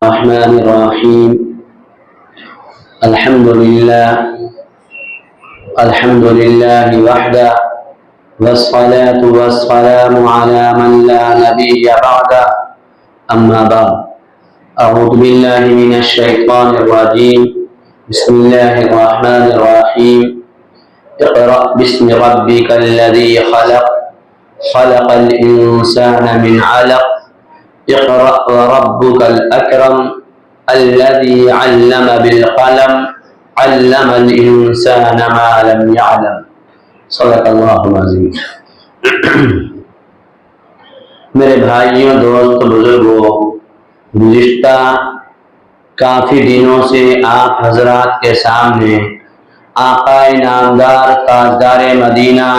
الرحمن الرحيم. الحمد لله وحده، والصلاة والسلام على من لا نبي بعده، أما بعد. أعوذ بالله من الشيطان الرجيم. بسم الله الرحمن الرحيم. اقرأ باسم ربك الذي خلق، خلق الإنسان من علق. اقرأ وربك الأكرم الذي علم بالقلم، علم الإنسان ما لم يعلم. صدق اللہ العظیم. میرے بھائیوں، دوستوں، بزرگوں، گزشتہ کافی دنوں سے آپ حضرات کے سامنے آقا نامدار تاجدار مدینہ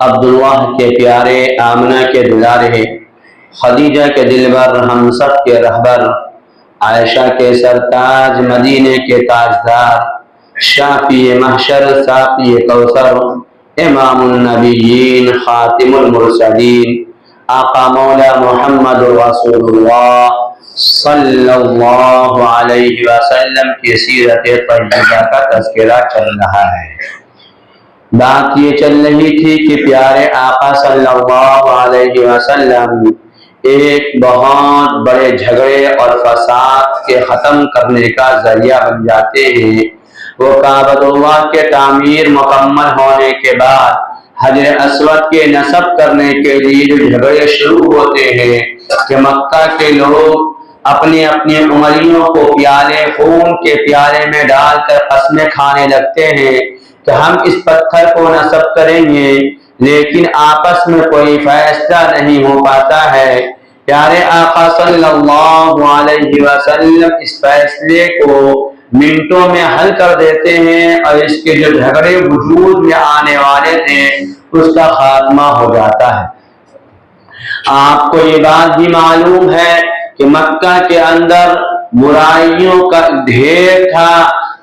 عبداللہ کے پیارے، آمنہ کے دلارے، خدیجہ کے دلبر، ہم سب کے رہبر، عائشہ کے سرتاج، مدینے کے تاجدار، شافی محشر، ساقی کوثر، امام النبیین، خاتم المرسلین، آقا مولا محمد رسول اللہ صلی اللہ علیہ وسلم کی سیرت طیبہ کا تذکرہ چل رہا ہے. بات یہ چل رہی تھی کہ پیارے آقا صلی اللہ علیہ وسلم ایک بہت بڑے جھگڑے اور فساد کے ختم کرنے کا ذریعہ بن جاتے ہیں. وہ کعبۃ اللہ کے تعمیر مکمل ہونے کے بعد حجر اسود کے نصب کرنے کے لیے جو جھگڑے شروع ہوتے ہیں کہ مکہ کے لوگ اپنی اپنی انگلیوں کو پیالے خون کے پیالے میں ڈال کر قسمیں کھانے لگتے ہیں کہ ہم اس پتھر کو نصب کریں گے، لیکن آپس میں کوئی فیصلہ نہیں ہو پاتا ہے. پیارے آقا صلی اللہ علیہ وسلم اس فیصلے کو منٹوں میں حل کر دیتے ہیں اور اس کے جو جھگڑے وجود میں آنے والے تھے اس کا خاتمہ ہو جاتا ہے. آپ کو یہ بات بھی معلوم ہے کہ مکہ کے اندر برائیوں کا ڈھیر تھا.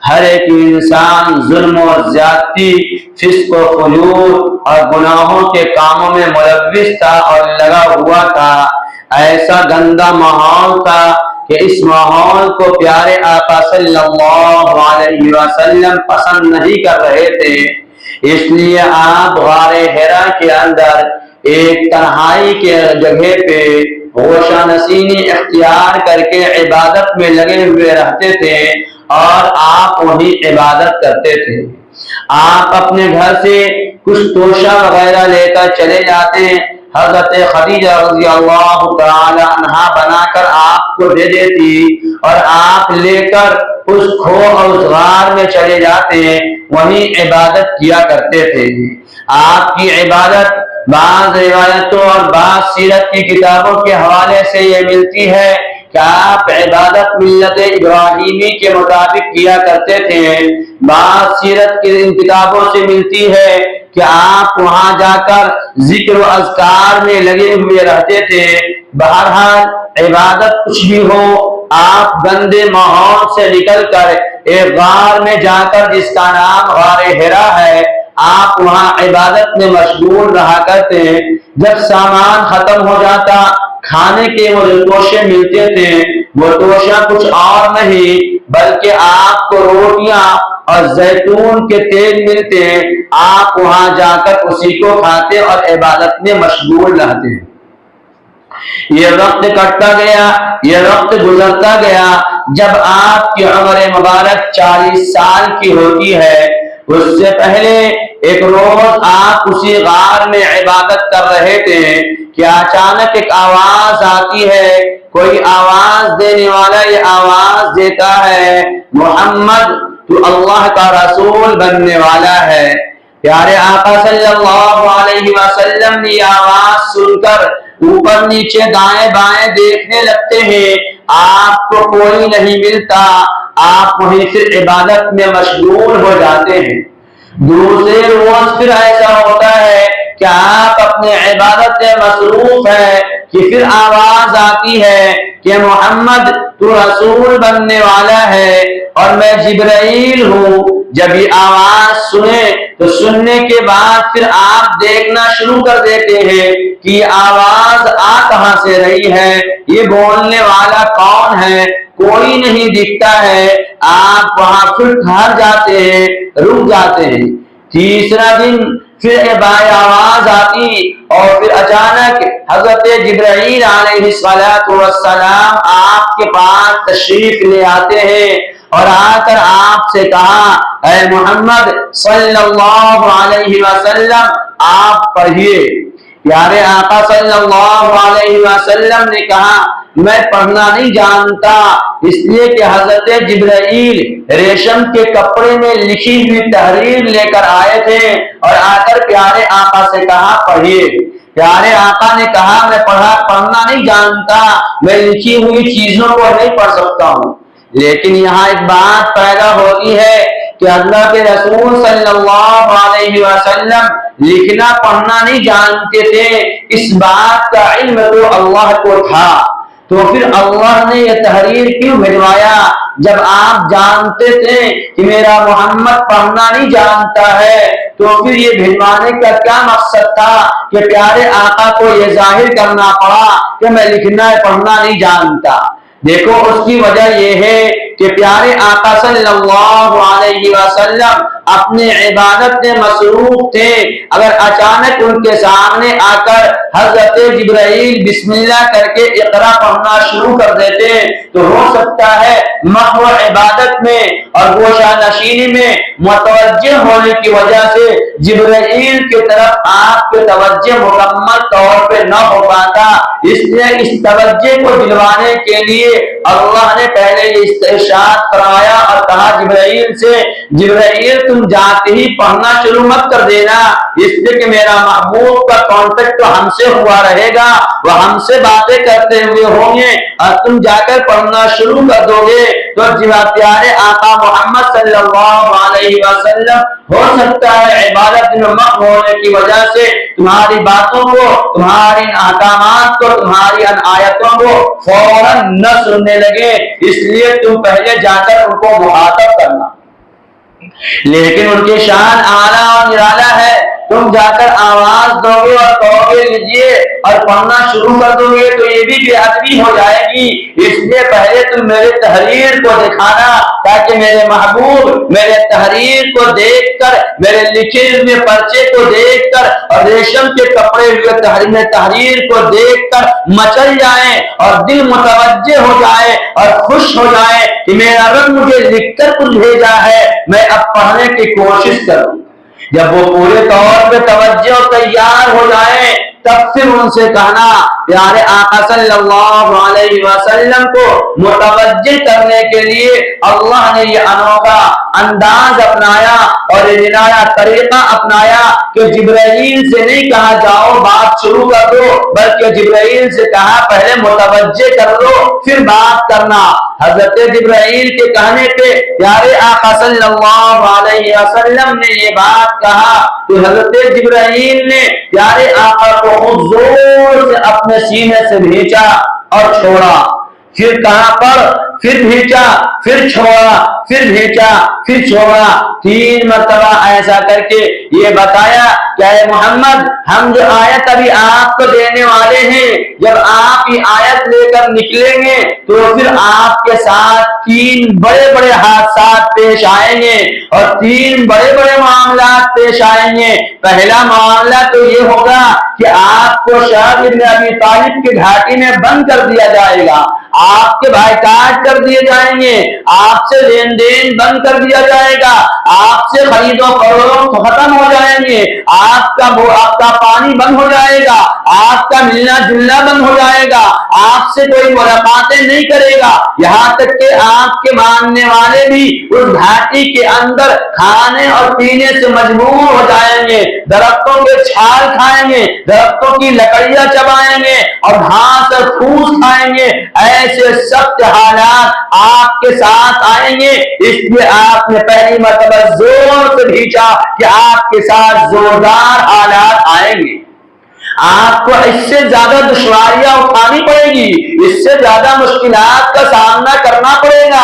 ہر ایک انسان ظلم و زیادتی، فسق و فجور اور گناہوں کے کاموں میں ملوث تھا اور لگا ہوا تھا. ایسا گندا ماحول تھا کہ اس ماحول کو پیارے آقا صلی اللہ علیہ وسلم پسند نہیں کر رہے تھے. اس لیے آپ غار حرا کے اندر ایک تنہائی کے جگہ پہ گوشہ نشینی اختیار کر کے عبادت میں لگے ہوئے رہتے تھے اور آپ وہی عبادت کرتے تھے. آپ اپنے گھر سے کچھ توشہ وغیرہ لے کر چلے جاتے، حضرت خدیجہ رضی اللہ تعالی عنہا بنا کر آپ کو دے دیتی اور آپ لے کر اس کھو اور اس غار میں چلے جاتے، وہیں عبادت کیا کرتے تھے. آپ کی عبادت بعض روایتوں اور بعض سیرت کی کتابوں کے حوالے سے یہ ملتی ہے کہ آپ عبادت ملت ابراہیمی کے مطابق کیا کرتے تھے. بعض سیرت کی ان کتابوں سے ملتی ہے کہ آپ وہاں جا کر ذکر و اذکار میں لگے ہوئے رہتے تھے. بہرحال عبادت کچھ بھی ہو، آپ گندے ماحول سے نکل کر ایک غار میں جا کر جس کا نام غار حرا ہے، آپ وہاں عبادت میں مشغول رہا کرتے. جب سامان ختم ہو جاتا، کھانے کے وہ جو توشے ملتے تھے وہ توشہ کچھ اور نہیں بلکہ آپ کو روٹیاں اور زیتون کے تیل ملتے، آپ وہاں جا کر اسی کو کھاتے اور عبادت میں مشغول رہتے. یہ وقت کٹتا گیا، یہ وقت گزرتا گیا. جب آپ کی عمر مبارک 40 سال کی ہوتی ہے، اس سے پہلے ایک روز آپ اسی غار میں عبادت کر رہے تھے کہ اچانک ایک آواز آتی ہے. کوئی آواز دینے والا یہ آواز دیتا ہے، محمد تو اللہ کا رسول بننے والا ہے. پیارے آقا صلی اللہ علیہ وسلم نے یہ آواز سن کر اوپر نیچے دائیں بائیں دیکھنے لگتے ہیں. آپ کو کوئی نہیں ملتا، آپ وہیں سے عبادت میں مشغول ہو جاتے ہیں. دوسرے روز پھر ایسا ہوتا ہے کہ آپ اپنے عبادت میں مصروف ہیں کہ پھر آواز آتی ہے کہ محمد تو رسول بننے والا ہے اور میں جبرائیل ہوں. جب یہ آواز سنے تو سننے کے بعد پھر آپ دیکھنا شروع کر دیتے ہیں کہ یہ آواز آ کہاں سے رہی ہے، یہ بولنے والا کون ہے، کوئی نہیں دکھتا ہے، آپ وہاں پھر ٹھہر جاتے ہیں، رک جاتے ہیں۔ تیسرا دن پھر ایک آواز آتی اور پھر اچانک حضرت جبرائیل علیہ السلام آپ کے پاس تشریف لے آتے ہیں اور آ کر آپ سے کہا، اے محمد صلی اللہ علیہ وسلم آپ پڑھیے۔ پیارے آقا صلی اللہ علیہ وسلم نے کہا، میں پڑھنا نہیں جانتا، اس لیے کہ حضرت جبرائیل ریشم کے کپڑے میں لکھی ہوئی تحریر لے کر آئے تھے اور آ کر پیارے آقا سے کہا پڑھیے۔ پیارے آقا نے کہا، میں پڑھنا نہیں جانتا، میں لکھی ہوئی چیزوں کو نہیں پڑھ سکتا ہوں۔ لیکن یہاں ایک بات پیدا ہوتی ہے کہ اللہ کے رسول صلی اللہ علیہ وسلم لکھنا پڑھنا نہیں جانتے تھے، اس بات کا علم تو اللہ کو تھا، تو پھر اللہ نے یہ تحریر کیوں بھجوایا جب آپ جانتے تھے کہ میرا محمد پڑھنا نہیں جانتا ہے؟ تو پھر یہ بھجوانے کا کیا مقصد تھا کہ پیارے آقا کو یہ ظاہر کرنا پڑا کہ میں لکھنا پڑھنا نہیں جانتا؟ دیکھو اس کی وجہ یہ ہے کہ پیارے آقا صلی اللہ علیہ وسلم اپنے عبادت میں مصروف تھے۔ اگر اچانک ان کے سامنے آ کر حضرت جبرائیل بسم اللہ کر کے اقرا پڑھنا شروع کر دیتے تو ہو سکتا ہے محو عبادت میں اور گوشہ نشینی میں متوجہ ہونے کی وجہ سے جبرائیل کی طرف آپ کے توجہ مکمل طور پہ نہ ہو پاتا، اس لیے اس توجہ کو دلوانے کے لیے اللہ نے پہلے یہ ارشاد فرمایا اور کہا جبرائیل سے، جبرائیل تم جاتے ہی پڑھنا شروع مت کر دینا، اس لیے کہ میرا محبوب کا کانٹیکٹ تو ہم سے ہوا رہے گا، وہ ہم سے باتیں کرتے ہوئے ہوں گے اور تم جا کر پڑھنا شروع کر دو گے تو پیارے آقا محمد صلی اللہ علیہ وسلم ہو سکتا ہے عبادت میں مخ ہونے کی وجہ سے تمہاری باتوں کو، تمہاری احکامات کو، تمہاری ان آیتوں کو فوراً نہ سننے لگے، اس لیے تم پہلے جا کر ان کو مخاطب کرنا۔ لیکن ان کی شان اعلیٰ اور نرالا ہے، تم جا کر آواز دو گے اور کہو گے لیجیے اور پڑھنا شروع کر دو گے تو یہ بھی بے ادبی ہو جائے گی، اس لیے پہلے تم میرے تحریر کو دکھانا تاکہ میرے محبوب میرے تحریر کو دیکھ کر، میرے لکھے ہوئے پرچے کو دیکھ کر اور ریشم کے کپڑے ہوئے تحریر کو دیکھ کر مچل جائیں اور دل متوجہ ہو جائے اور خوش ہو جائے کہ میرا رب مجھے لکھ کر کچھ بھیجا ہے، میں اب پڑھنے کی کوشش کروں۔ جب وہ پورے طور پہ توجہ تیار ہو جائے تب پھر ان سے کہنا، پیارے آقا صلی اللہ علیہ وسلم کو متوجہ کرنے کے لیے اللہ نے یہ انوکھا انداز اپنایا اور یہ نیا طریقہ اپنایا کہ جبرائیل سے نہیں کہا جاؤ بات شروع کر دو، بلکہ جبرائیل سے کہا پہلے متوجہ کر لو پھر بات کرنا۔ حضرت جبرائیل کے کہنے پہ پیارے آقا صلی اللہ علیہ وسلم نے یہ بات کہا تو حضرت جبرائیل نے پیارے آقا کو خود زور سے اپنے سینے سے بھیجا اور چھوڑا، پھر کہاں پر پھر بھیجا، پھر چھوڑا، پھر بھیجا، پھر چھوڑا، 3 مرتبہ ایسا کر کے یہ بتایا کہ اے محمد ہم جو آیت ابھی آپ کو دینے والے ہیں، جب آپ یہ آیت لے کر نکلیں گے تو پھر آپ کے ساتھ 3 بڑے بڑے حادثات پیش آئیں گے اور 3 بڑے بڑے معاملات پیش آئیں گے۔ پہلا معاملہ تو یہ ہوگا کہ آپ کو شاہ ابن ابی طالب کی گھاٹی میں بند کر دیا جائے گا، آپ کے بھائی کاٹ کر دیے جائیں گے، آپ سے لین دین بند کر دیا جائے گا، آپ سے خرید و فروخت ختم ہو جائیں گے، آپ کا پانی بند ہو جائے گا، آپ کا ملنا جلنا بند ہو جائے گا، آپ سے کوئی ملاقاتیں نہیں کرے گا، یہاں تک کہ آپ کے ماننے والے بھی اس گھاٹی کے اندر کھانے اور پینے سے مجبور ہو جائیں گے، درختوں کے چھال کھائیں گے، درختوں کی لکڑیاں چبائیں گے اور گھاس اور پھوس کھائیں گے، ایسے سخت حالات آپ کے ساتھ آئیں گے، اس لیے آپ نے پہلی مرتبہ زور سے بھیجا کہ آپ کے ساتھ زوردار حالات آئیں گے، آپ کو اس سے زیادہ دشواریاں اٹھانی پڑے گی، اس سے زیادہ مشکلات کا سامنا کرنا پڑے گا،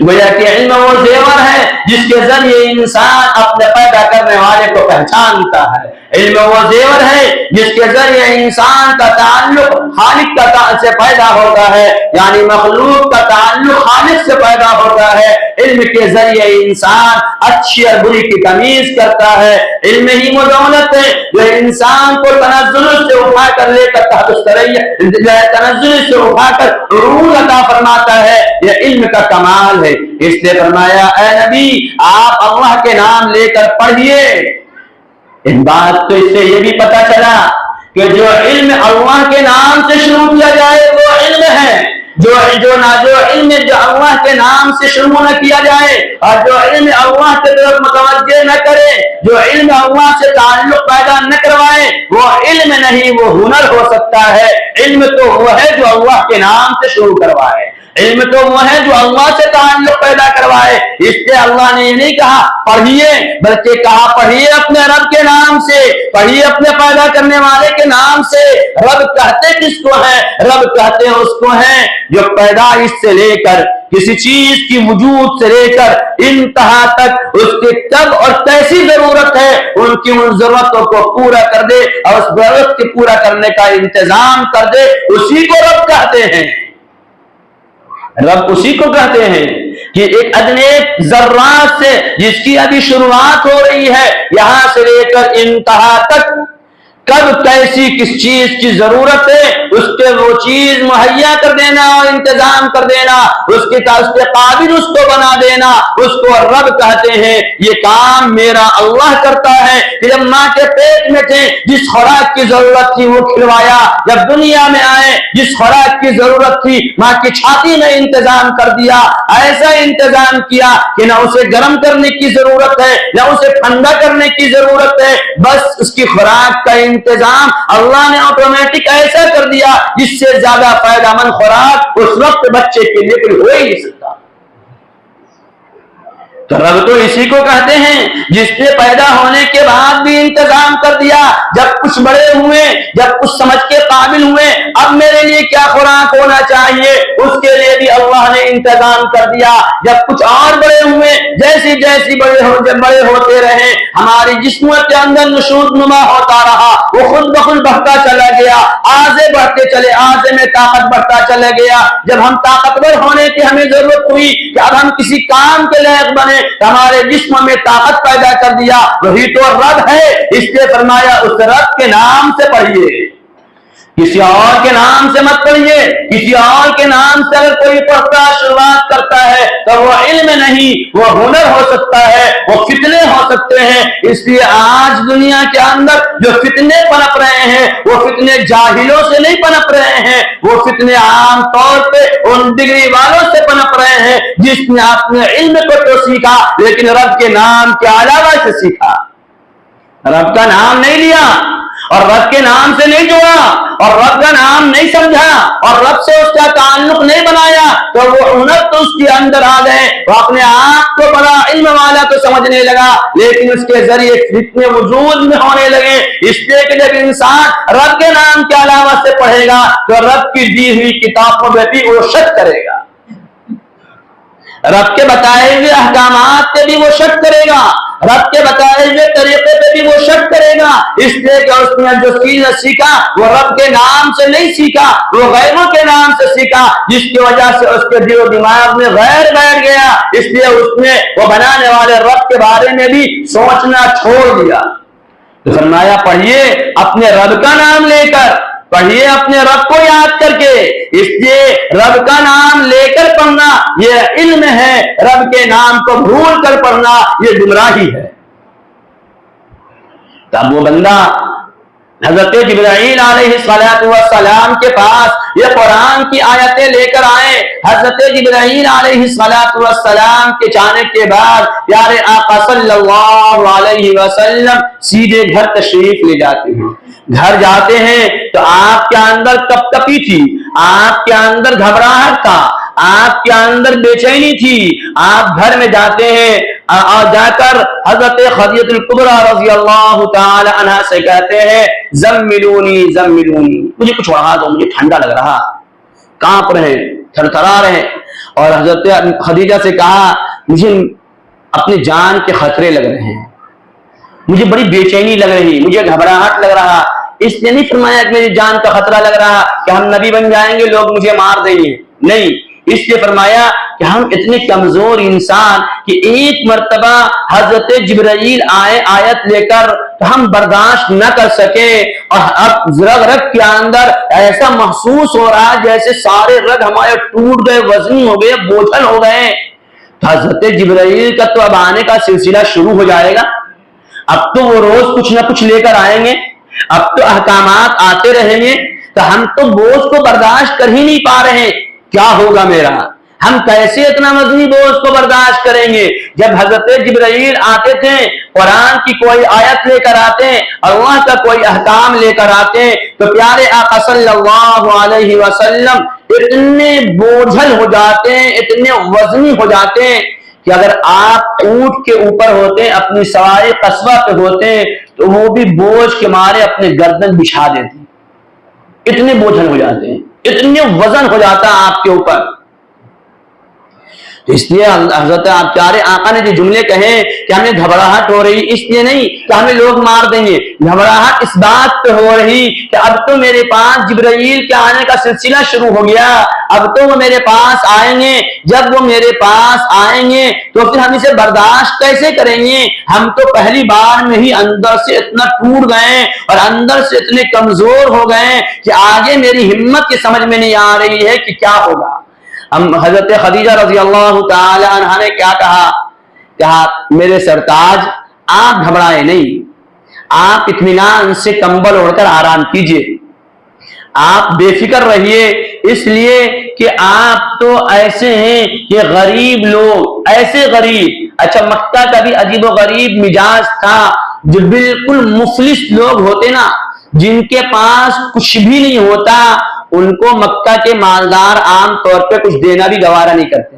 گویا کہ علم وہ زیور ہے جس کے ذریعے انسان اپنے پیدا کرنے والے کو پہچانتا ہے، علم وہ زیور ہے جس کے ذریعے انسان کا تعلق خالق کا سے پیدا ہوتا ہے، یعنی مخلوق کا تعلق خالق سے پیدا ہوتا ہے۔ علم کے ذریعے انسان اچھی اور بری کی تمیز کرتا ہے، علم ہی وہ دولت ہے جو انسان کو تنزل سے اٹھا کر لے کر تنزل سے اٹھا کر عروج عطا فرماتا ہے، یہ علم کا کمال ہے۔ اس نے فرمایا اے نبی آپ اللہ کے نام لے کر پڑھیے۔ اس بات تو اس سے یہ بھی پتا چلا کہ جو علم اللہ کے نام سے شروع کیا جائے وہ علم ہے، جو علم جو اللہ کے نام سے شروع نہ کیا جائے اور جو علم اللہ کی طرف متوجہ نہ کرے، جو علم اللہ سے تعلق پیدا نہ کروائے، وہ علم نہیں، وہ ہنر ہو سکتا ہے۔ علم تو وہ ہے جو اللہ کے نام سے شروع کروائے، علم تو وہ ہے جو اللہ سے تعلق پیدا کروائے۔ اس لیے اللہ نے یہ نہیں کہا پڑھیے، بلکہ کہا پڑھیے اپنے رب کے نام سے، پڑھیے اپنے پیدا کرنے والے کے نام سے۔ رب کہتے کس کو ہے؟ رب کہتے ہیں اس کو ہیں جو پیدائش سے لے کر کسی چیز کی وجود سے لے کر انتہا تک اس کے کب اور کیسی ضرورت ہے ان کی ان ضرورتوں کو پورا کر دے اور اس ضرورت کے پورا کرنے کا انتظام کر دے، اسی کو رب کہتے ہیں۔ رب اسی کو کہتے ہیں کہ ایک ادنے ذرات سے جس کی ابھی شروعات ہو رہی ہے، یہاں سے لے کر انتہا تک کب کیسی کس چیز کی ضرورت ہے اس کے وہ چیز مہیا کر دینا اور انتظام کر دینا، اس کے قابل اس کو بنا دینا، اس کو رب کہتے ہیں۔ یہ کام میرا اللہ کرتا ہے کہ جب ماں کے پیٹ میں تھے جس خوراک کی ضرورت تھی وہ کھلوایا، جب دنیا میں آئے جس خوراک کی ضرورت تھی ماں کی چھاتی میں انتظام کر دیا، ایسا انتظام کیا کہ نہ اسے گرم کرنے کی ضرورت ہے نہ اسے ٹھنڈا کرنے کی ضرورت ہے، بس اس کی خوراک کا انتظام اللہ نے آٹومیٹک ایسا کر دیا جس سے زیادہ فائدہ مند خوراک اس وقت بچے کے لیے کوئی ہو ہی نہیں سکتا۔ تو رب تو اسی کو کہتے ہیں جس نے پیدا ہونے کے بعد بھی انتظام کر دیا، جب کچھ بڑے ہوئے، جب کچھ سمجھ کے قابل ہوئے، اب میرے لیے کیا خوراک ہونا چاہیے اس کے لیے بھی اللہ نے انتظام کر دیا۔ جب کچھ اور بڑے ہوئے، جیسی بڑے ہوتے رہے، ہماری جسموں کے اندر نشود نما ہوتا رہا، وہ خود بخود بڑھتا چلا گیا، آگے بڑھتے چلے، آگے میں طاقت بڑھتا چلا گیا۔ جب ہم طاقتور ہونے کی ہمیں ضرورت ہوئی کہ اب ہم کسی کام کے لائق بنے، ہمارے جسم میں طاقت پیدا کر دیا، وہی تو رب ہے۔ اس لیے فرمایا اس رب کے نام سے پڑھیے، کسی اور کے نام سے مت پڑھیے۔ کسی اور کے نام سے اگر کوئی پڑھتا شروعات کرتا ہے تو وہ علم نہیں، وہ ہنر ہو سکتا ہے، وہ فتنے ہو سکتے ہیں۔ اس لیے آج دنیا کے اندر جو فتنے پنپ رہے ہیں وہ فتنے جاہلوں سے نہیں پنپ رہے ہیں، وہ فتنے عام طور پہ ان ڈگری والوں سے پنپ رہے ہیں جس نے اپنے علم کو تو سیکھا لیکن رب کے نام کے علاوہ سے سیکھا، رب کا نام نہیں لیا اور رب کے نام سے نہیں جڑا اور رب کا نام نہیں سمجھا اور رب سے اس کا تعلق نہیں بنایا تو وہ ہنر تو اس کے اندر آ گئے، وہ اپنے آپ کو بڑا علم والا تو سمجھنے لگا لیکن اس کے ذریعے فتنے وجود میں ہونے لگے۔ اس لیے کہ جب انسان رب کے نام کے علاوہ سے پڑھے گا تو رب کی دی ہوئی کتابوں میں بھی وہ شک کرے گا، رب کے بتائے ہوئے احکامات پہ بھی وہ شک کرے گا، رب کے بتائے ہوئے طریقے پہ بھی وہ شک کرے گا۔ اس لیے کہ اس نے جو چیز سیکھا وہ رب کے نام سے نہیں سیکھا، وہ غیروں کے نام سے سیکھا، جس کی وجہ سے اس کے دل و دماغ میں غیر بیٹھ گیا۔ اس لیے اس نے وہ بنانے والے رب کے بارے میں بھی سوچنا چھوڑ دیا۔ تو فرمایا پڑھیے اپنے رب کا نام لے کر، پڑھیے اپنے رب کو یاد کر کے۔ اس لیے رب کا نام لے کر پڑھنا یہ علم ہے، رب کے نام کو بھول کر پڑھنا یہ گمراہی ہے۔ تب وہ بندہ حضرت جبرائیل علیہ السلام کے پاس یہ قرآن کی آیتیں لے کر آئے۔ حضرت جبرائیل علیہ السلام کے جانے کے بعد پیارے آقا صلی اللہ علیہ وسلم سیدھے گھر تشریف لے جاتے ہیں۔ گھر جاتے ہیں تو آپ کے اندر کپ کپی تھی، آپ کے اندر گھبراہٹ تھا، آپ کے اندر بے چینی تھی۔ آپ گھر میں جاتے ہیں اور جا کر حضرت خدیجہ الکبریٰ رضی اللہ تعالی عنہ سے کہتے ہیں زملونی زملونی، مجھے کچھ اڑا دو، مجھے ٹھنڈا لگ رہا، کانپ رہے، تھرتھرا رہے۔ اور حضرت خدیجہ سے کہا مجھے اپنے جان کے خطرے لگ رہے ہیں، مجھے بڑی بے چینی لگ رہی، مجھے گھبراہٹ لگ رہا. اس لیے نہیں فرمایا کہ میری جان کا خطرہ لگ رہا کہ ہم نبی بن جائیں گے لوگ مجھے مار دیں گے، نہیں، اس لیے فرمایا کہ ہم اتنے کمزور انسان کہ ایک مرتبہ حضرت جبرائیل آئے آیت لے کر تو ہم برداشت نہ کر سکے، اور اب رگ رگ کے اندر ایسا محسوس ہو رہا جیسے سارے رگ ہمارے ٹوٹ گئے، وزنی ہو گئے، بوجھل ہو گئے. حضرت جبرائیل کا تو اب آنے کا سلسلہ شروع ہو جائے گا، اب تو وہ روز کچھ نہ کچھ لے کر آئیں گے، اب تو احکامات آتے رہیں گے، تو ہم تو بوجھ کو برداشت کر ہی نہیں پا رہے. کیا ہوگا میرا، ہم کیسے اتنا وزنی بوجھ کو برداشت کریں گے؟ جب حضرت جبرائیل آتے تھے، قرآن کی کوئی آیت لے کر آتے، اللہ کا کوئی احکام لے کر آتے، تو پیارے آقا صلی اللہ علیہ وسلم اتنے بوجھل ہو جاتے، اتنے وزنی ہو جاتے کہ اگر آپ اونٹ کے اوپر ہوتے، اپنی سواری قصبہ پہ ہوتے، تو وہ بھی بوجھ کے مارے اپنے گردن بچھا دیتے. اتنے بوجھل ہو جاتے ہیں، اتنے وزن ہو جاتا آپ کے اوپر. اس لیے حضرت پیارے آقا نے جو جملے کہے کہ ہمیں گھبراہٹ ہو رہی، اس لیے نہیں کہ ہمیں لوگ مار دیں گے، گھبراہٹ اس بات پہ ہو رہی کہ اب تو میرے پاس جبرائیل کے آنے کا سلسلہ شروع ہو گیا، اب تو وہ میرے پاس آئیں گے، جب وہ میرے پاس آئیں گے تو پھر ہم اسے برداشت کیسے کریں گے؟ ہم تو پہلی بار میں ہی اندر سے اتنا ٹوٹ گئے اور اندر سے اتنے کمزور ہو گئے کہ آگے میری ہمت کی سمجھ میں نہیں آ رہی ہے کہ کیا ہوگا. حضرت خدیجہ رضی اللہ تعالی عنہا نے کیا کہا میرے سرتاج آپ گھبرائیں نہیں، آپ اطمینان سے کمبل اوڑھ کر آرام کیجئے، آپ بے فکر رہیے، اس لیے کہ آپ تو ایسے ہیں کہ غریب لوگ، ایسے غریب، اچھا مکہ کا بھی عجیب و غریب مزاج تھا، جو بالکل مفلس لوگ ہوتے نا، جن کے پاس کچھ بھی نہیں ہوتا، ان کو مکہ کے مالدار عام طور پہ کچھ دینا بھی گوارا نہیں کرتے.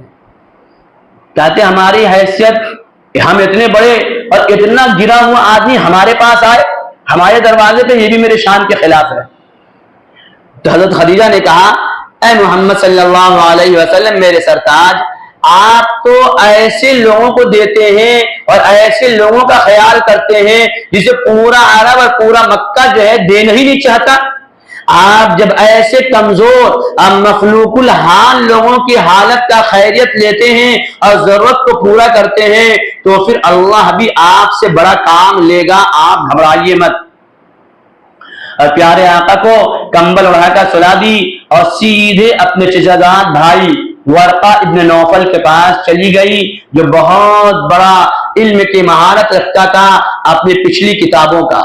کہتے ہماری حیثیت، ہم اتنے بڑے اور اتنا گرا ہوا آدمی ہمارے پاس آئے، ہمارے دروازے پہ، یہ بھی میرے شان کے خلاف ہے. تو حضرت خدیجہ نے کہا اے محمد صلی اللہ علیہ وسلم میرے سرتاج، آپ تو ایسے لوگوں کو دیتے ہیں اور ایسے لوگوں کا خیال کرتے ہیں جسے پورا عرب اور پورا مکہ جو ہے دینا ہی نہیں چاہتا. آپ جب ایسے کمزور مخلوق الحال لوگوں کی حالت کا خیریت لیتے ہیں اور ضرورت کو پورا کرتے ہیں، تو پھر اللہ بھی آپ سے بڑا کام لے گا، آپ گھبرائیے مت. اور پیارے آقا کو کمبل اڑا کر سلا دی اور سیدھے اپنے چچاداد بھائی ورقہ ابن نوفل کے پاس چلی گئی، جو بہت بڑا علم کی مہارت رکھتا تھا اپنی پچھلی کتابوں کا.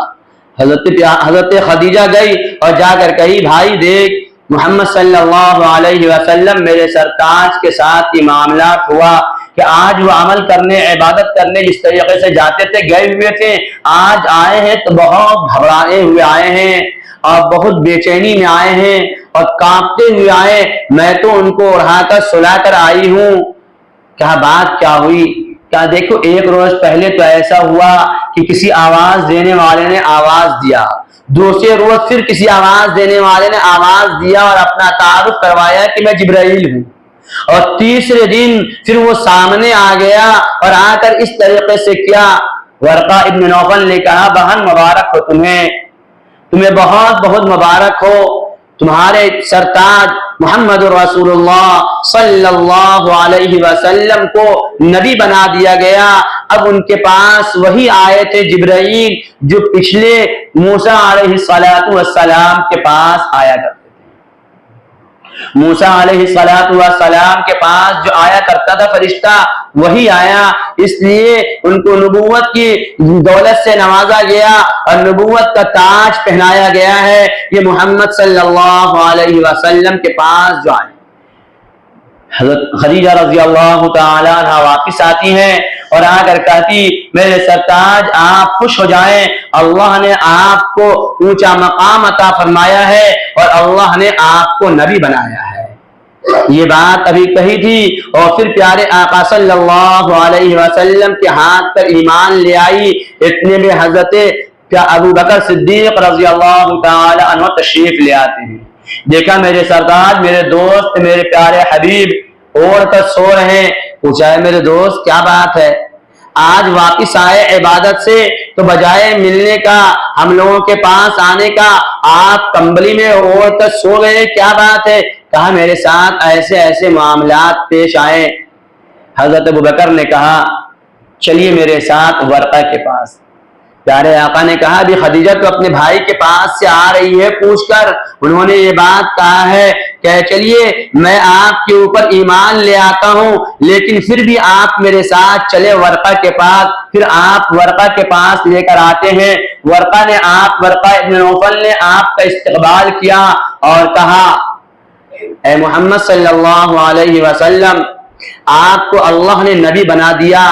حضرت خدیجہ گئی اور جا کر کہی بھائی دیکھ، محمد صلی اللہ علیہ وسلم میرے سرتاج کے ساتھ یہ معاملات ہوا کہ آج وہ عمل کرنے، عبادت کرنے جس طریقے سے جاتے تھے، گئے ہوئے تھے، آج آئے ہیں تو بہت گھبرائے ہوئے آئے ہیں اور بہت بے چینی میں آئے ہیں اور کانپتے ہوئے آئے، میں تو ان کو اڑا کر سلا کر آئی ہوں. کیا بات کیا ہوئی؟ کیا دیکھو ایک روز پہلے تو ایسا ہوا کہ کسی آواز دینے والے نے آواز دیا، دوسرے روز پھر کسی آواز دینے والے نے آواز دیا اور اپنا تعارف کروایا کہ میں جبرائیل ہوں، اور تیسرے دن پھر وہ سامنے آ گیا اور آ کر اس طریقے سے کیا. ورقہ ابن نوفل نے کہا بہن مبارک ہو تمہیں بہت بہت مبارک ہو، تمہارے سرتاج محمد رسول اللہ صلی اللہ علیہ وسلم کو نبی بنا دیا گیا. اب ان کے پاس وہی آئے تھے جبرائیل جو پچھلے موسیٰ علیہ السلام کے پاس آیا کرتے تھے. موسیٰ علیہ السلام کے پاس جو آیا کرتا تھا فرشتہ وہی آیا، اس لیے ان کو نبوت کی دولت سے نوازا گیا اور نبوت کا تاج پہنایا گیا ہے. یہ محمد صلی اللہ علیہ وسلم کے پاس جو آئے. حضرت خدیجہ رضی اللہ تعالی عنہ واپس آتی ہیں اور آ کر کہتی میرے سرتاج آپ خوش ہو جائیں، اللہ نے آپ کو اونچا مقام عطا فرمایا ہے اور اللہ نے آپ کو نبی بنایا ہے. یہ بات ابھی کہی تھی اور پھر پیارے آقا صلی اللہ علیہ وسلم کے ہاتھ پر ایمان لے آئی. اتنے میں حضرت ابو بکر صدیق رضی اللہ تعالی عنہ تشریف لے آتے ہیں. دیکھا میرے سردار، میرے دوست، میرے پیارے حبیب اوڑھ کر سو رہے ہیں۔ پوچھا ہے میرے دوست کیا بات ہے، آج واپس آئے عبادت سے تو بجائے ملنے کا، ہم لوگوں کے پاس آنے کا، آپ کمبلی میں اوڑھ کر سو گئے، کیا بات ہے؟ کہا میرے ساتھ ایسے ایسے معاملات پیش آئے۔ حضرت ابوبکر نے کہا چلیے میرے ساتھ ورقہ کے پاس۔ پیارے آقا نے کہا بھی خدیجہ تو اپنے بھائی کے پاس سے آ رہی ہے پوچھ کر، انہوں نے یہ بات کہا ہے کہ چلیے میں آپ کے اوپر ایمان لے آتا ہوں، لیکن پھر بھی آپ میرے ساتھ چلے ورقہ کے پاس۔ پھر آپ ورقہ کے پاس لے کر آتے ہیں۔ ورقہ ابن نوفل نے آپ کا استقبال کیا اور کہا اے محمد صلی اللہ علیہ وسلم، آپ کو اللہ نے نبی بنا دیا،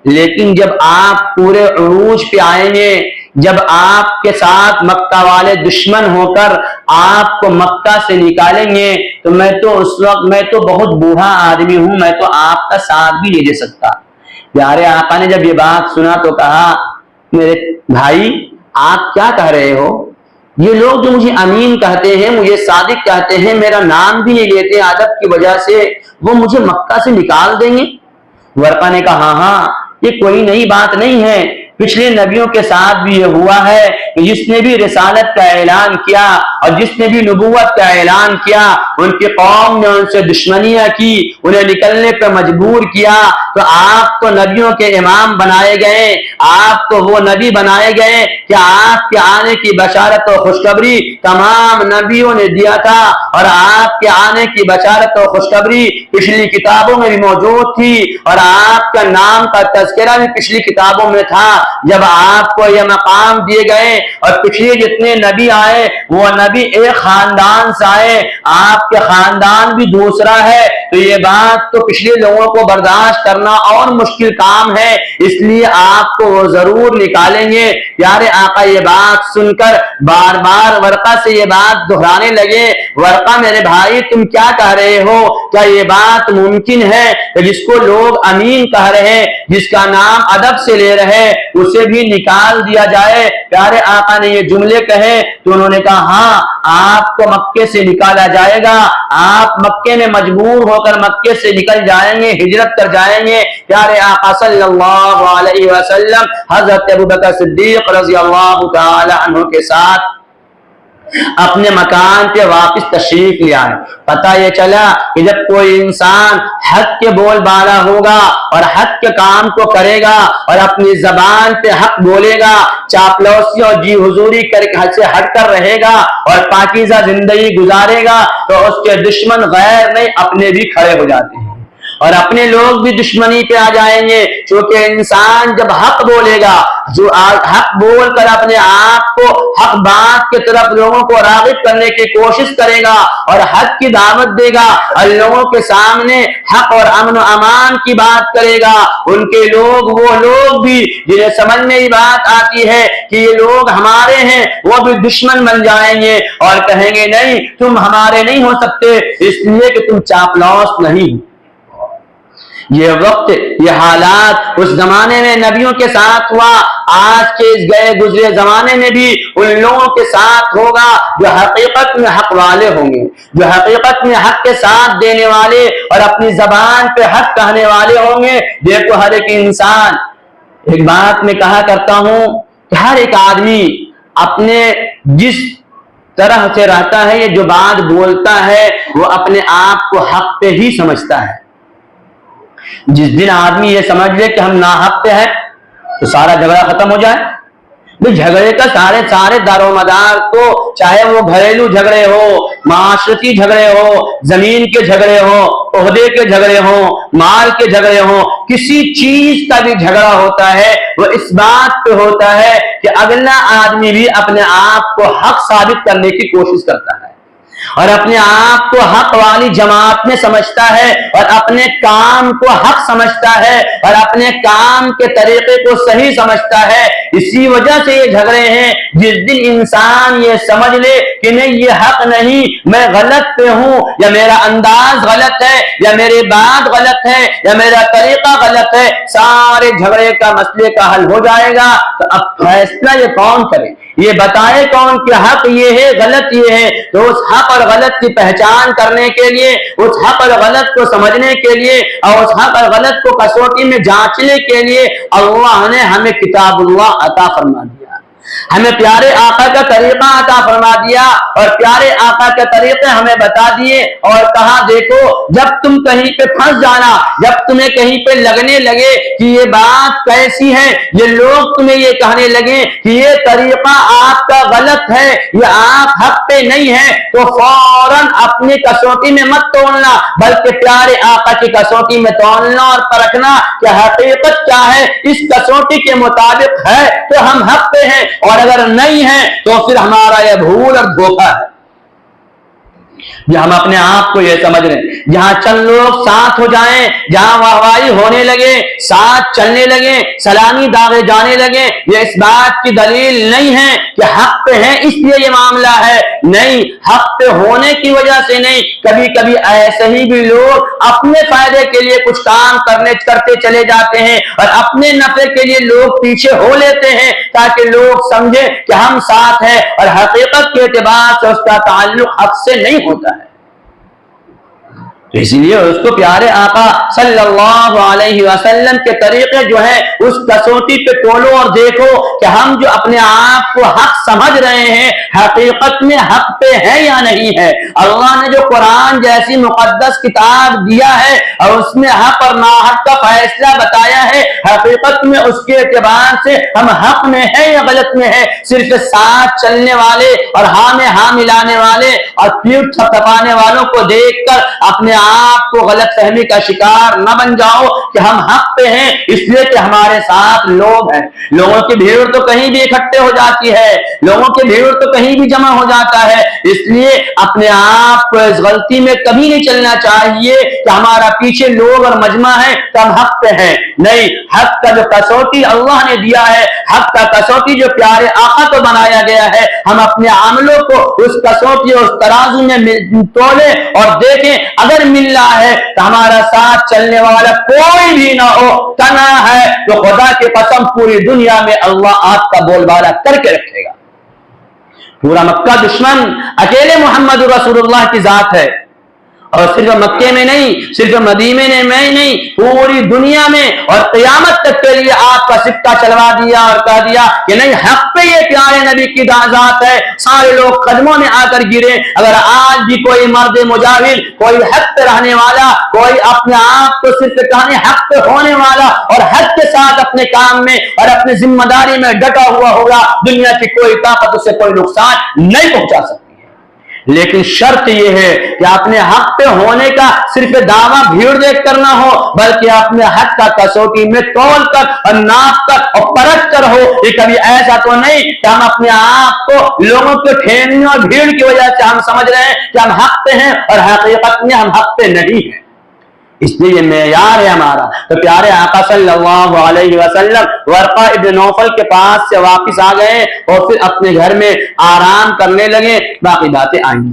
لیکن جب آپ پورے عروج پہ آئیں گے، جب آپ کے ساتھ مکہ والے دشمن ہو کر آپ کو مکہ سے نکالیں گے تو میں تو اس وقت بہت بوڑھا آدمی ہوں، میں تو آپ کا ساتھ بھی نہیں دے سکتا۔ پیارے آقا نے جب یہ بات سنا تو کہا میرے بھائی آپ کیا کہہ رہے ہو؟ یہ لوگ جو مجھے امین کہتے ہیں، مجھے صادق کہتے ہیں، میرا نام بھی نہیں لیتے ادب کی وجہ سے، وہ مجھے مکہ سے نکال دیں گے؟ ورقہ نے کہا ہاں یہ کوئی نئی بات نہیں ہے، پچھلے نبیوں کے ساتھ بھی یہ ہوا ہے کہ جس نے بھی رسالت کا اعلان کیا اور جس نے بھی نبوت کا اعلان کیا، ان کی قوم نے ان سے دشمنیاں کی، انہیں نکلنے پر مجبور کیا، تو آپ تو نبیوں کے امام بنائے گئے، آپ تو وہ نبی بنائے گئے کہ آپ کے آنے کی بشارت و خوشخبری تمام نبیوں نے دیا تھا، اور آپ کے آنے کی بشارت و خوشخبری پچھلی کتابوں میں بھی موجود تھی، اور آپ کا نام کا تذکرہ بھی پچھلی کتابوں میں تھا۔ جب آپ کو یہ مقام دیے گئے اور پچھلے جتنے نبی آئے وہ نبی ایک خاندان سے آئے، آپ کے خاندان بھی دوسرا ہے، تو یہ بات تو پچھلے لوگوں کو برداشت کرنا اور مشکل کام ہے، اس لیے آپ کو وہ ضرور نکالیں گے۔ پیارے آقا یہ بات سن کر بار بار ورقہ سے یہ بات دہرانے لگے، ورقہ میرے بھائی تم کیا کہہ رہے ہو؟ کیا یہ بات ممکن ہے کہ جس کو لوگ امین کہہ رہے، جس کا نام ادب سے لے رہے، اسے بھی نکال دیا جائے؟ پیارے آقا نے یہ جملے کہے تو انہوں نے کہا ہاں آپ کو مکے سے نکالا جائے گا، آپ مکے میں مجبور ہو کر مکے سے نکل جائیں گے، ہجرت کر جائیں گے۔ پیارے آقا صلی اللہ علیہ وسلم حضرت ابوبکر صدیق رضی اللہ تعالی عنہ کے ساتھ اپنے مکان پہ واپس تشریف لے آئے۔ پتہ یہ چلا کہ جب کوئی انسان حق کے بول بالا ہوگا اور حق کے کام کو کرے گا اور اپنی زبان پہ حق بولے گا، چاپلوسی اور جی حضوری کر کے حد سے ہٹ کر رہے گا اور پاکیزہ زندگی گزارے گا تو اس کے دشمن غیر نہیں اپنے بھی کھڑے ہو جاتے ہیں اور اپنے لوگ بھی دشمنی پہ آ جائیں گے، کیونکہ انسان جب حق بولے گا، جو حق بول کر اپنے آپ کو حق بات کی طرف لوگوں کو راغب کرنے کی کوشش کرے گا اور حق کی دعوت دے گا اور لوگوں کے سامنے حق اور امن و امان کی بات کرے گا، ان کے لوگ وہ لوگ بھی جنہیں سمجھ میں یہ بات آتی ہے کہ یہ لوگ ہمارے ہیں وہ بھی دشمن بن جائیں گے اور کہیں گے نہیں تم ہمارے نہیں ہو سکتے اس لیے کہ تم چاپلوس نہیں۔ یہ وقت یہ حالات اس زمانے میں نبیوں کے ساتھ ہوا، آج کے اس گئے گزرے زمانے میں بھی ان لوگوں کے ساتھ ہوگا جو حقیقت میں حق والے ہوں گے، جو حقیقت میں حق کے ساتھ دینے والے اور اپنی زبان پہ حق کہنے والے ہوں گے۔ دیکھو ہر ایک انسان، ایک بات میں کہا کرتا ہوں کہ ہر ایک آدمی اپنے جس طرح سے رہتا ہے، یہ جو بات بولتا ہے وہ اپنے آپ کو حق پہ ہی سمجھتا ہے۔ جس دن آدمی یہ سمجھ لے کہ ہم ناحق پہ ہیں تو سارا جھگڑا ختم ہو جائے۔ جھگڑے کا سارے دار و مدار تو چاہے وہ گھریلو جھگڑے ہو، معاشرتی جھگڑے ہو، زمین کے جھگڑے ہو، عہدے کے جھگڑے ہو، مال کے جھگڑے ہو، کسی چیز کا بھی جھگڑا ہوتا ہے وہ اس بات پہ ہوتا ہے کہ اگلا آدمی بھی اپنے آپ کو حق ثابت کرنے کی کوشش کرتا ہے اور اپنے آپ کو حق والی جماعت میں سمجھتا ہے اور اپنے کام کو حق سمجھتا ہے اور اپنے کام کے طریقے کو صحیح سمجھتا ہے۔ اسی وجہ سے یہ جھگڑے ہیں۔ جس دن انسان یہ سمجھ لے کہ نہیں یہ حق نہیں، میں غلط پہ ہوں، یا میرا انداز غلط ہے، یا میری بات غلط ہے، یا میرا طریقہ غلط ہے، سارے جھگڑے کا مسئلے کا حل ہو جائے گا۔ تو اب فیصلہ یہ کون کرے؟ یہ بتائے کون کہ حق یہ ہے غلط یہ ہے، تو اس حق اور غلط کی پہچان کرنے کے لیے، اس حق اور غلط کو سمجھنے کے لیے اور اس حق اور غلط کو کسوٹی میں جانچنے کے لیے اللہ نے ہمیں کتاب اللہ عطا فرما دیا، ہمیں پیارے آقا کا طریقہ عطا فرما دیا اور پیارے آقا کے طریقے ہمیں بتا دیے اور کہا دیکھو جب تم کہیں پہ پھنس جانا، جب تمہیں کہیں پہ لگنے لگے کہ یہ بات کیسی ہے، یہ لوگ تمہیں یہ کہنے لگے کہ یہ طریقہ آپ کا غلط ہے، یہ آپ حق پہ نہیں ہے، تو فوراً اپنی کسوٹی میں مت تولنا بلکہ پیارے آقا کی کسوٹی میں تولنا اور پرکھنا کہ حقیقت کیا ہے، اس کسوٹی کے مطابق ہے تو ہم حق پہ ہیں اور اگر نہیں ہے تو پھر ہمارا یہ بھول اور دھوکہ ہے۔ یہ ہم اپنے آپ کو یہ سمجھ رہے ہیں، جہاں چند لوگ ساتھ ہو جائیں، جہاں واہوائی ہونے لگے، ساتھ چلنے لگے، سلامی داغے جانے لگے، یہ اس بات کی دلیل نہیں ہے کہ حق پہ ہیں اس لیے یہ معاملہ ہے، نہیں، حق پہ ہونے کی وجہ سے نہیں، کبھی کبھی ایسے ہی بھی لوگ اپنے فائدے کے لیے کچھ کام کرتے چلے جاتے ہیں اور اپنے نفع کے لیے لوگ پیچھے ہو لیتے ہیں تاکہ لوگ سمجھیں کہ ہم ساتھ ہیں اور حقیقت کے اعتبار سے اس کا تعلق حق سے نہیں ہوتا ہے۔ تو اس لیے اس کو پیارے آقا صلی اللہ علیہ وسلم کے طریقے جو ہے اس کسوٹی پہ تولو اور دیکھو کہ ہم جو اپنے آپ کو حق سمجھ رہے ہیں حقیقت میں حق پہ ہے یا نہیں ہے۔ اللہ نے جو قرآن جیسی مقدس کتاب دیا ہے اور اس میں حق اور ناحق کا فیصلہ بتایا ہے، حقیقت میں اس کے اعتبار سے ہم حق میں ہیں یا غلط میں ہیں؟ صرف ساتھ چلنے والے اور ہاں میں ہاں ملانے والے اور پیٹھ تھپانے والوں کو دیکھ کر اپنے آپ کو غلط فہمی کا شکار نہ بن جاؤ کہ ہم حق پہ ہیں اس لیے کہ ہمارے ساتھ لوگ ہیں۔ لوگوں کی بھیڑ تو کہیں بھی اکٹھے ہو جاتی ہے، لوگوں کی بھیڑ تو کہیں بھی جمع ہو جاتا ہے، اس لیے اپنے آپ کو اس غلطی میں کبھی نہیں چلنا چاہیے کہ ہمارا پیچھے لوگ اور مجمع ہے تو ہم حق پہ ہیں۔ نہیں، حق کا جو کسوٹی اللہ نے دیا ہے، حق کا کسوٹی جو پیارے آقا کو بنایا گیا ہے، ہم اپنے عملوں کو اس کسوٹی اور اس ترازو میں تولیں اور دیکھیں اگر مل رہا ہے تو ہمارا ساتھ چلنے والا کوئی بھی نہ ہو، تنا ہے تو خدا کی قسم پوری دنیا میں اللہ آپ کا بول بالا کر کے رکھے گا۔ پورا مکہ دشمن، اکیلے محمد رسول اللہ کی ذات ہے، اور صرف مکے میں نہیں، صرف مدینے میں نہیں، پوری دنیا میں اور قیامت تک کے لیے آپ کا سکہ چلوا دیا اور کہہ دیا کہ نہیں، حق پہ یہ پیارے نبی کی ذات ہے۔ سارے لوگ قدموں میں آ کر گرے۔ اگر آج بھی کوئی مرد مجاہد، کوئی حق پہ رہنے والا، کوئی اپنے آپ کو صرف کہنے حق پہ ہونے والا اور حق کے ساتھ اپنے کام میں اور اپنی ذمہ داری میں ڈٹا ہوا ہوگا، دنیا کی کوئی طاقت اسے کوئی نقصان نہیں پہنچا سکتی۔ لیکن شرط یہ ہے کہ اپنے حق پہ ہونے کا صرف دعویٰ بھیڑ دیکھ کر نہ ہو، بلکہ اپنے حق کا کسوٹی میں تول کر اور ناپ کر اور پرکھ کر ہو۔ یہ کبھی ایسا تو نہیں کہ ہم اپنے آپ کو لوگوں کے ٹھیلنے اور بھیڑ کی وجہ سے ہم سمجھ رہے ہیں کہ ہم حق پہ ہیں اور حقیقت میں ہم حق پہ نہیں ہیں۔ اس لیے یہ معیار ہے ہمارا۔ تو پیارے آقا صلی اللہ علیہ وسلم ورقہ ابن نوفل کے پاس سے واپس آ گئے اور پھر اپنے گھر میں آرام کرنے لگے۔ باقی باتیں آئیں گی۔